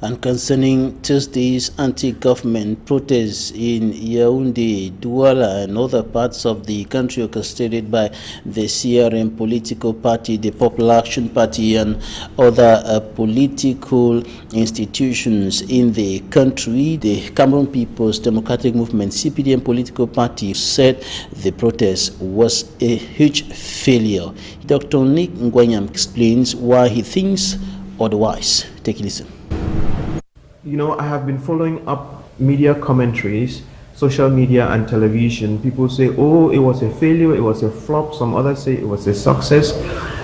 And concerning Tuesday's anti-government protests in Yaoundé, Douala and other parts of the country orchestrated by the CPDM political party, the Popular Action Party and other political institutions in the country, the Cameroon People's Democratic Movement, CPDM political party, said the protest was a huge failure. Dr. Nick Ngwanyam explains why he thinks otherwise. Take a listen. You know, I have been following up media commentaries, social media and television. People say, oh, it was a failure, it was a flop. Some others say it was a success.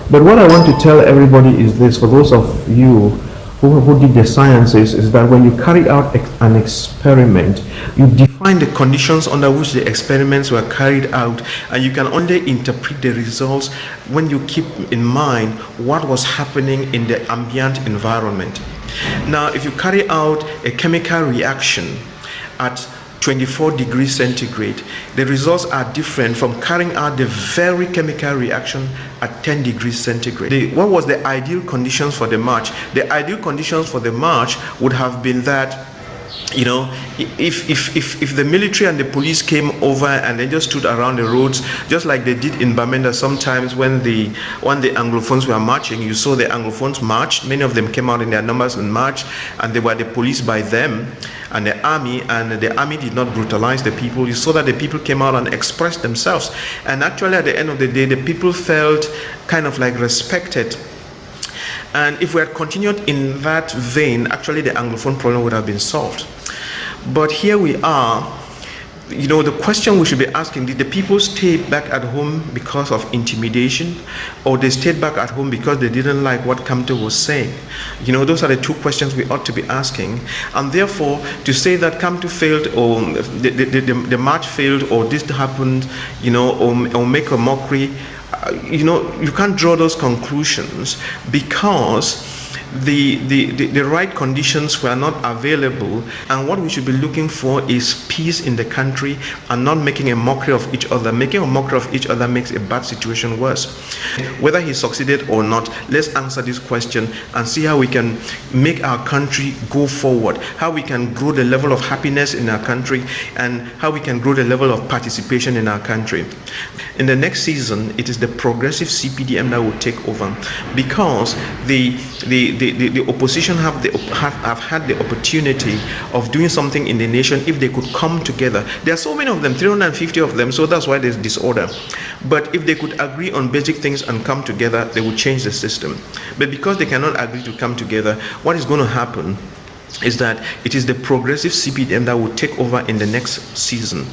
But what I want to tell everybody is this, for those of you who did the sciences, is that when you carry out an experiment, you define the conditions under which the experiments were carried out, and you can only interpret the results when you keep in mind what was happening in the ambient environment. Now, if you carry out a chemical reaction at 24 degrees centigrade, the results are different from carrying out the very chemical reaction at 10 degrees centigrade. What was the ideal conditions for the march? The ideal conditions for the march would have been that, you know, if the military and the police came over and they just stood around the roads, just like they did in Bamenda sometimes when the Anglophones were marching, you saw the Anglophones march. Many of them came out in their numbers and marched, and they were the police by them and the army did not brutalize the people. You saw that the people came out and expressed themselves, and actually at the end of the day, the people felt kind of like respected. And if we had continued in that vein, actually the Anglophone problem would have been solved. But here we are. You know, the question we should be asking, did the people stay back at home because of intimidation, or they stayed back at home because they didn't like what Kamto was saying? You know, those are the two questions we ought to be asking. And therefore, to say that Kamto failed, or the march failed, or this happened, you know, or make a mockery, you know, you can't draw those conclusions, because the right conditions were not available, and what we should be looking for is peace in the country and not making a mockery of each other. Making a mockery of each other makes a bad situation worse. Whether he succeeded or not, let's answer this question and see how we can make our country go forward, how we can grow the level of happiness in our country, and how we can grow the level of participation in our country. In the next season, it is the progressive CPDM that will take over, because the opposition have had the opportunity of doing something in the nation if they could come together. There are so many of them, 350 of them, so that's why there's disorder. But if they could agree on basic things and come together, they would change the system. But because they cannot agree to come together, what is going to happen is that it is the progressive CPDM that will take over in the next season.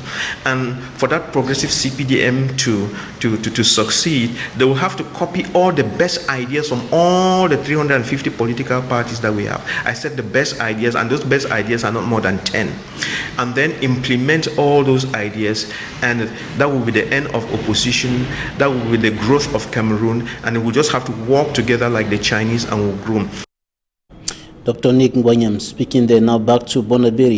And for that progressive CPDM to succeed, they will have to copy all the best ideas from all the 350 political parties that we have. I said the best ideas, and those best ideas are not more than 10. And then implement all those ideas, and that will be the end of opposition, that will be the growth of Cameroon, and we will just have to work together like the Chinese and will grow. Dr. Nick Ngwanyam speaking there. Now back to Bonaberi.